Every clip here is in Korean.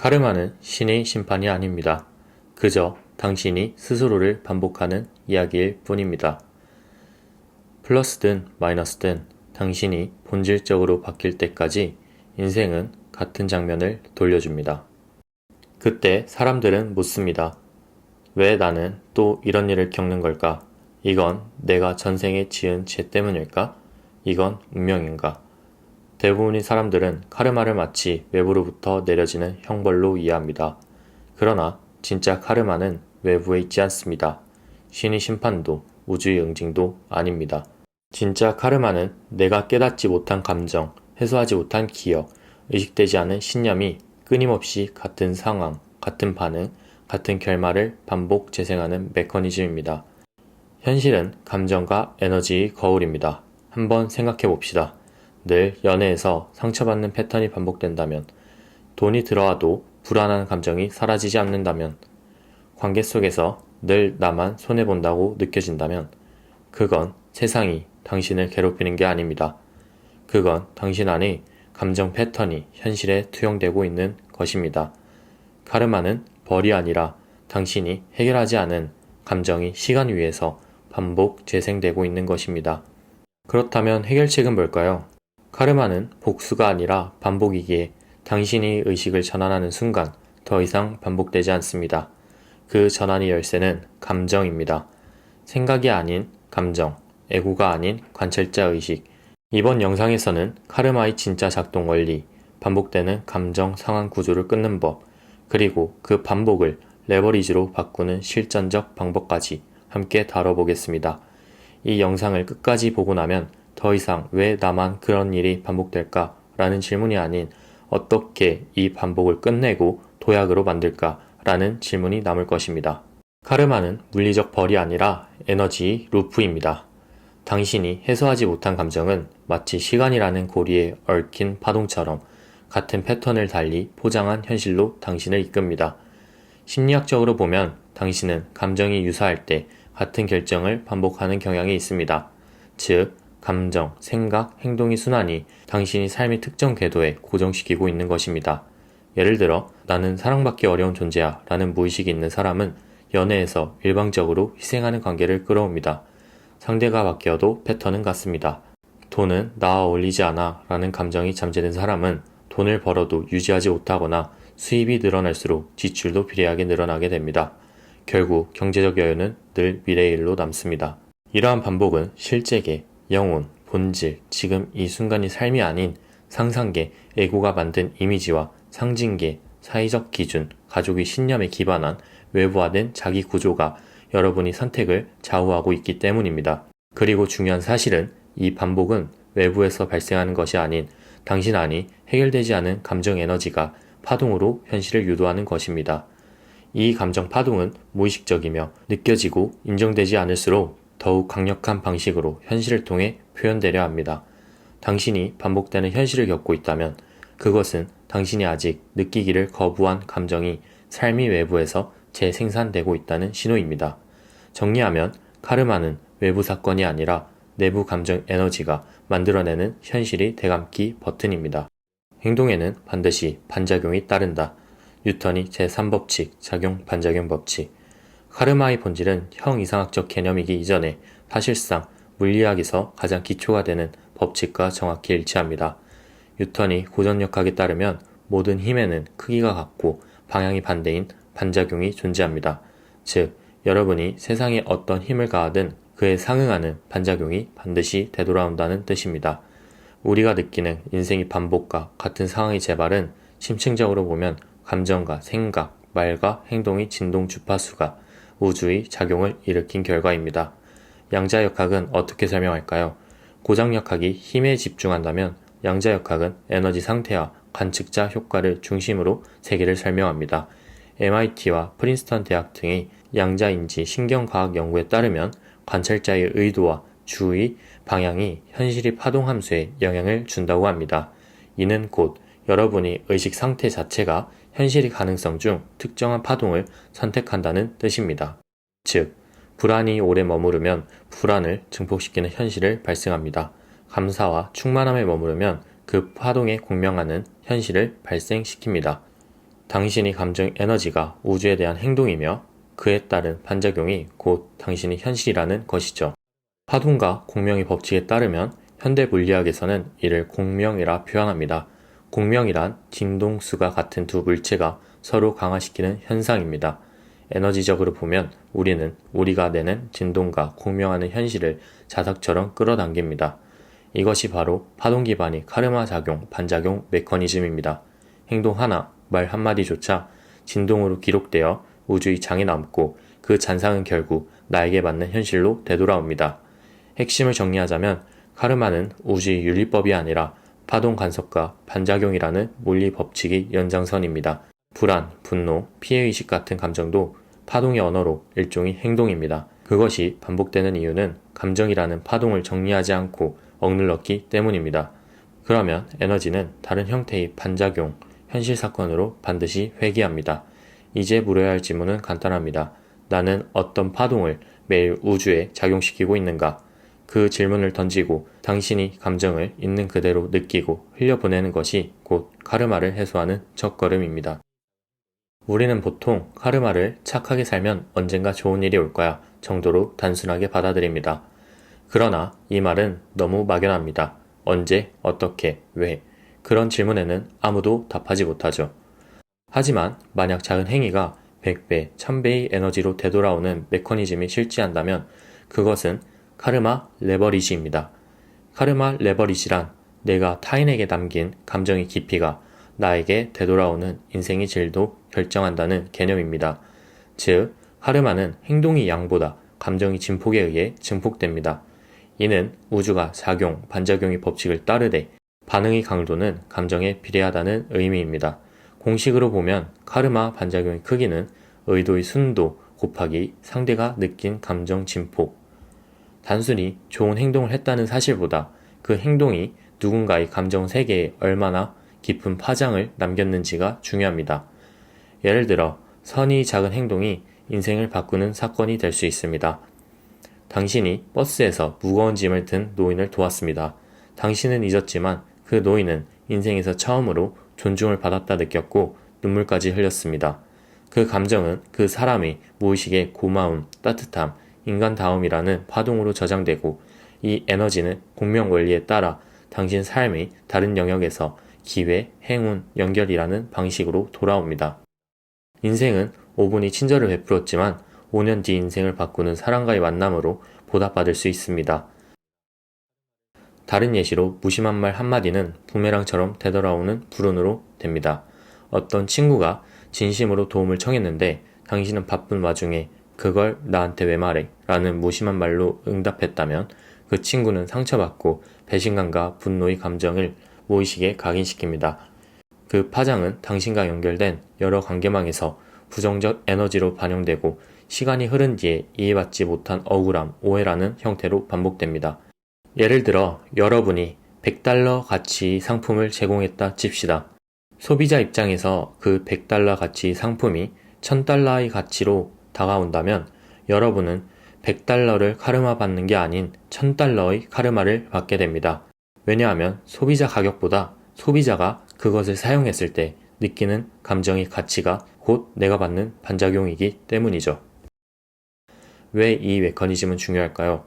카르마는 신의 심판이 아닙니다. 그저 당신이 스스로를 반복하는 이야기일 뿐입니다. 플러스든 마이너스든 당신이 본질적으로 바뀔 때까지 인생은 같은 장면을 돌려줍니다. 그때 사람들은 묻습니다. 왜 나는 또 이런 일을 겪는 걸까? 이건 내가 전생에 지은 죄 때문일까? 이건 운명인가? 대부분의 사람들은 카르마를 마치 외부로부터 내려지는 형벌로 이해합니다. 그러나 진짜 카르마는 외부에 있지 않습니다. 신의 심판도 우주의 응징도 아닙니다. 진짜 카르마는 내가 깨닫지 못한 감정, 해소하지 못한 기억, 의식되지 않은 신념이 끊임없이 같은 상황, 같은 반응, 같은 결말을 반복 재생하는 메커니즘입니다. 현실은 감정과 에너지의 거울입니다. 한번 생각해 봅시다. 늘 연애에서 상처받는 패턴이 반복된다면, 돈이 들어와도 불안한 감정이 사라지지 않는다면, 관계 속에서 늘 나만 손해본다고 느껴진다면, 그건 세상이 당신을 괴롭히는 게 아닙니다. 그건 당신 안의 감정 패턴이 현실에 투영되고 있는 것입니다. 카르마는 벌이 아니라 당신이 해결하지 않은 감정이 시간 위에서 반복 재생되고 있는 것입니다. 그렇다면 해결책은 뭘까요? 카르마는 복수가 아니라 반복이기에 당신이 의식을 전환하는 순간 더 이상 반복되지 않습니다. 그 전환의 열쇠는 감정입니다. 생각이 아닌 감정, 애고가 아닌 관찰자 의식. 이번 영상에서는 카르마의 진짜 작동 원리, 반복되는 감정 상황 구조를 끊는 법, 그리고 그 반복을 레버리지로 바꾸는 실전적 방법까지 함께 다뤄보겠습니다. 이 영상을 끝까지 보고 나면 더 이상 왜 나만 그런 일이 반복될까? 라는 질문이 아닌 어떻게 이 반복을 끝내고 도약으로 만들까? 라는 질문이 남을 것입니다. 카르마는 물리적 벌이 아니라 에너지의 루프입니다. 당신이 해소하지 못한 감정은 마치 시간이라는 고리에 얽힌 파동처럼 같은 패턴을 달리 포장한 현실로 당신을 이끕니다. 심리학적으로 보면 당신은 감정이 유사할 때 같은 결정을 반복하는 경향이 있습니다. 즉, 감정, 생각, 행동의 순환이 당신이 삶의 특정 궤도에 고정시키고 있는 것입니다. 예를 들어 나는 사랑받기 어려운 존재야 라는 무의식이 있는 사람은 연애에서 일방적으로 희생하는 관계를 끌어옵니다. 상대가 바뀌어도 패턴은 같습니다. 돈은 나와 어울리지 않아 라는 감정이 잠재된 사람은 돈을 벌어도 유지하지 못하거나 수입이 늘어날수록 지출도 비례하게 늘어나게 됩니다. 결국 경제적 여유는 늘 미래의 일로 남습니다. 이러한 반복은 실제계, 영혼, 본질, 지금 이 순간의 삶이 아닌 상상계, 에고가 만든 이미지와 상징계, 사회적 기준, 가족의 신념에 기반한 외부화된 자기 구조가 여러분의 선택을 좌우하고 있기 때문입니다. 그리고 중요한 사실은 이 반복은 외부에서 발생하는 것이 아닌 당신 안이 해결되지 않은 감정 에너지가 파동으로 현실을 유도하는 것입니다. 이 감정 파동은 무의식적이며 느껴지고 인정되지 않을수록 더욱 강력한 방식으로 현실을 통해 표현되려 합니다. 당신이 반복되는 현실을 겪고 있다면 그것은 당신이 아직 느끼기를 거부한 감정이 삶의 외부에서 재생산되고 있다는 신호입니다. 정리하면 카르마는 외부 사건이 아니라 내부 감정 에너지가 만들어내는 현실의 대감기 버튼입니다. 행동에는 반드시 반작용이 따른다. 뉴턴이 제3법칙, 작용 반작용 법칙. 카르마의 본질은 형이상학적 개념이기 이전에 사실상 물리학에서 가장 기초가 되는 법칙과 정확히 일치합니다. 뉴턴이 고전력학에 따르면 모든 힘에는 크기가 같고 방향이 반대인 반작용이 존재합니다. 즉, 여러분이 세상에 어떤 힘을 가하든 그에 상응하는 반작용이 반드시 되돌아온다는 뜻입니다. 우리가 느끼는 인생의 반복과 같은 상황의 재발은 심층적으로 보면 감정과 생각, 말과 행동의 진동 주파수가 우주의 작용을 일으킨 결과입니다. 양자역학은 어떻게 설명할까요? 고장역학이 힘에 집중한다면 양자역학은 에너지 상태와 관측자 효과를 중심으로 세계를 설명합니다. MIT와 프린스턴 대학 등의 양자인지 신경과학 연구에 따르면 관찰자의 의도와 주의 방향이 현실의 파동 함수에 영향을 준다고 합니다. 이는 곧 여러분이 의식 상태 자체가 현실의 가능성 중 특정한 파동을 선택한다는 뜻입니다. 즉, 불안이 오래 머무르면 불안을 증폭시키는 현실을 발생합니다. 감사와 충만함에 머무르면 그 파동에 공명하는 현실을 발생시킵니다. 당신이 감정 에너지가 우주에 대한 행동이며 그에 따른 반작용이 곧 당신의 현실이라는 것이죠. 파동과 공명의 법칙에 따르면 현대 물리학에서는 이를 공명이라 표현합니다. 공명이란 진동수가 같은 두 물체가 서로 강화시키는 현상입니다. 에너지적으로 보면 우리는 우리가 내는 진동과 공명하는 현실을 자석처럼 끌어당깁니다. 이것이 바로 파동 기반의 카르마 작용, 반작용 메커니즘입니다. 행동 하나, 말 한마디조차 진동으로 기록되어 우주의 장에 남고 그 잔상은 결국 나에게 맞는 현실로 되돌아옵니다. 핵심을 정리하자면 카르마는 우주의 윤리법이 아니라 파동 간섭과 반작용이라는 물리 법칙의 연장선입니다. 불안, 분노, 피해의식 같은 감정도 파동의 언어로 일종의 행동입니다. 그것이 반복되는 이유는 감정이라는 파동을 정리하지 않고 억눌렀기 때문입니다. 그러면 에너지는 다른 형태의 반작용, 현실 사건으로 반드시 회귀합니다. 이제 물어야 할 질문은 간단합니다. 나는 어떤 파동을 매일 우주에 작용시키고 있는가? 그 질문을 던지고 당신이 감정을 있는 그대로 느끼고 흘려보내는 것이 곧 카르마를 해소하는 첫걸음입니다. 우리는 보통 카르마를 착하게 살면 언젠가 좋은 일이 올 거야 정도로 단순하게 받아들입니다. 그러나 이 말은 너무 막연합니다. 언제, 어떻게, 왜? 그런 질문에는 아무도 답하지 못하죠. 하지만 만약 작은 행위가 100배, 1000배의 에너지로 되돌아오는 메커니즘이 실지한다면 그것은 카르마 레버리지입니다. 카르마 레버리지란 내가 타인에게 남긴 감정의 깊이가 나에게 되돌아오는 인생의 질도 결정한다는 개념입니다. 즉, 카르마는 행동의 양보다 감정의 진폭에 의해 증폭됩니다. 이는 우주가 작용, 반작용의 법칙을 따르되 반응의 강도는 감정에 비례하다는 의미입니다. 공식으로 보면 카르마 반작용의 크기는 의도의 순도 곱하기 상대가 느낀 감정 진폭. 단순히 좋은 행동을 했다는 사실보다 그 행동이 누군가의 감정 세계에 얼마나 깊은 파장을 남겼는지가 중요합니다. 예를 들어 선의 작은 행동이 인생을 바꾸는 사건이 될 수 있습니다. 당신이 버스에서 무거운 짐을 든 노인을 도왔습니다. 당신은 잊었지만 그 노인은 인생에서 처음으로 존중을 받았다 느꼈고 눈물까지 흘렸습니다. 그 감정은 그 사람의 무의식의 고마움, 따뜻함, 인간다움이라는 파동으로 저장되고 이 에너지는 공명 원리에 따라 당신 삶의 다른 영역에서 기회, 행운, 연결이라는 방식으로 돌아옵니다. 인생은 5분이 친절을 베풀었지만 5년 뒤 인생을 바꾸는 사람과의 만남으로 보답받을 수 있습니다. 다른 예시로 무심한 말 한마디는 부메랑처럼 되돌아오는 불운으로 됩니다. 어떤 친구가 진심으로 도움을 청했는데 당신은 바쁜 와중에 그걸 나한테 왜 말해? 라는 무심한 말로 응답했다면 그 친구는 상처받고 배신감과 분노의 감정을 무의식에 각인시킵니다. 그 파장은 당신과 연결된 여러 관계망에서 부정적 에너지로 반영되고 시간이 흐른 뒤에 이해받지 못한 억울함, 오해라는 형태로 반복됩니다. 예를 들어 여러분이 $100 가치의 상품을 제공했다 칩시다. 소비자 입장에서 그 $100 가치의 상품이 $1000의 가치로 다가온다면 여러분은 $100를 카르마 받는 게 아닌 $1000의 카르마를 받게 됩니다. 왜냐하면 소비자 가격보다 소비자가 그것을 사용했을 때 느끼는 감정의 가치가 곧 내가 받는 반작용이기 때문이죠. 왜 이 메커니즘은 중요할까요?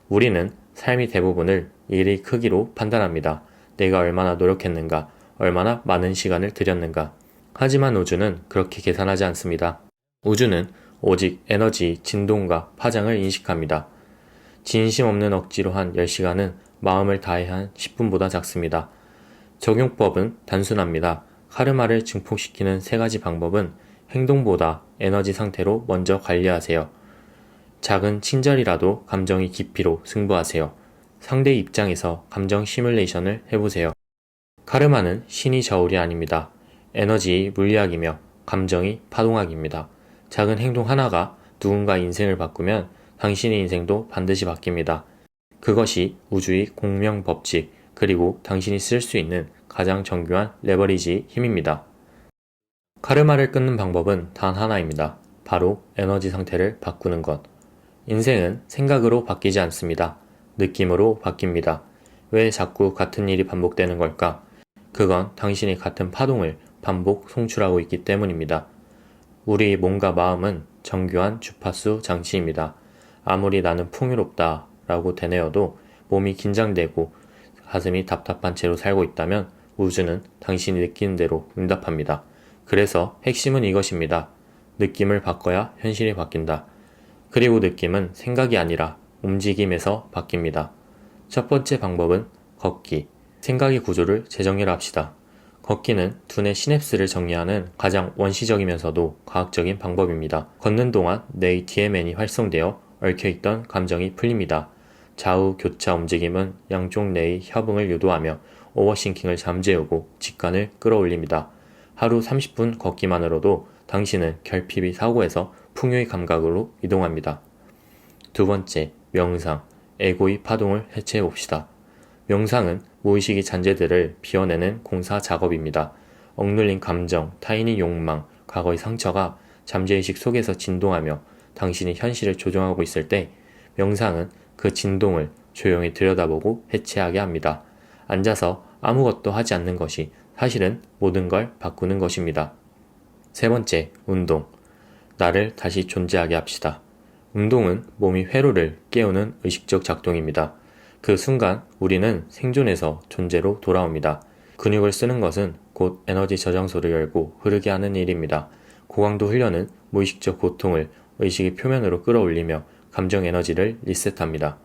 우리는 삶의 대부분을 일의 크기로 판단합니다. 내가 얼마나 노력했는가, 얼마나 많은 시간을 들였는가. 하지만 우주는 그렇게 계산하지 않습니다. 우주는 오직 에너지, 진동과 파장을 인식합니다. 진심 없는 억지로 한 10시간은 마음을 다해 한 10분보다 작습니다. 적용법은 단순합니다. 카르마를 증폭시키는 3가지 방법은 행동보다 에너지 상태로 먼저 관리하세요. 작은 친절이라도 감정의 깊이로 승부하세요. 상대의 입장에서 감정 시뮬레이션을 해보세요. 카르마는 신의 저울이 아닙니다. 에너지의 물리학이며 감정의 파동학입니다. 작은 행동 하나가 누군가의 인생을 바꾸면 당신의 인생도 반드시 바뀝니다. 그것이 우주의 공명 법칙 그리고 당신이 쓸 수 있는 가장 정교한 레버리지의 힘입니다. 카르마를 끊는 방법은 단 하나입니다. 바로 에너지 상태를 바꾸는 것. 인생은 생각으로 바뀌지 않습니다. 느낌으로 바뀝니다. 왜 자꾸 같은 일이 반복되는 걸까? 그건 당신이 같은 파동을 반복 송출하고 있기 때문입니다. 우리 몸과 마음은 정교한 주파수 장치입니다. 아무리 나는 풍요롭다 라고 되뇌어도 몸이 긴장되고 가슴이 답답한 채로 살고 있다면 우주는 당신이 느끼는 대로 응답합니다. 그래서 핵심은 이것입니다. 느낌을 바꿔야 현실이 바뀐다. 그리고 느낌은 생각이 아니라 움직임에서 바뀝니다. 첫 번째 방법은 걷기. 생각의 구조를 재정리를 합시다. 걷기는 두뇌 시냅스를 정리하는 가장 원시적이면서도 과학적인 방법입니다. 걷는 동안 뇌의 DMN이 활성되어 얽혀있던 감정이 풀립니다. 좌우 교차 움직임은 양쪽 뇌의 협응을 유도하며 오버싱킹을 잠재우고 직관을 끌어올립니다. 하루 30분 걷기만으로도 당신은 결핍이 사고에서 풍요의 감각으로 이동합니다. 두 번째, 명상. 에고의 파동을 해체해봅시다. 명상은 무의식의 잔재들을 비워내는 공사 작업입니다. 억눌린 감정, 타인의 욕망, 과거의 상처가 잠재의식 속에서 진동하며 당신이 현실을 조종하고 있을 때 명상은 그 진동을 조용히 들여다보고 해체하게 합니다. 앉아서 아무것도 하지 않는 것이 사실은 모든 걸 바꾸는 것입니다. 세 번째, 운동. 나를 다시 존재하게 합시다. 운동은 몸의 회로를 깨우는 의식적 작동입니다. 그 순간 우리는 생존에서 존재로 돌아옵니다. 근육을 쓰는 것은 곧 에너지 저장소를 열고 흐르게 하는 일입니다. 고강도 훈련은 무의식적 고통을 의식의 표면으로 끌어올리며 감정 에너지를 리셋합니다.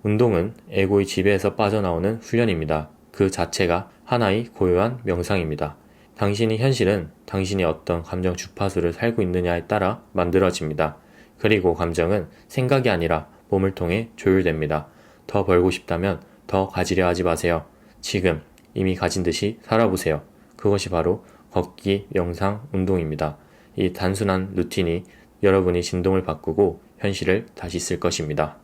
운동은 에고의 지배에서 빠져나오는 훈련입니다. 그 자체가 하나의 고요한 명상입니다. 당신의 현실은 당신이 어떤 감정 주파수를 살고 있느냐에 따라 만들어집니다. 그리고 감정은 생각이 아니라 몸을 통해 조율됩니다. 더 벌고 싶다면 더 가지려 하지 마세요. 지금 이미 가진 듯이 살아보세요. 그것이 바로 걷기, 명상, 운동입니다. 이 단순한 루틴이 여러분이 진동을 바꾸고 현실을 다시 쓸 것입니다.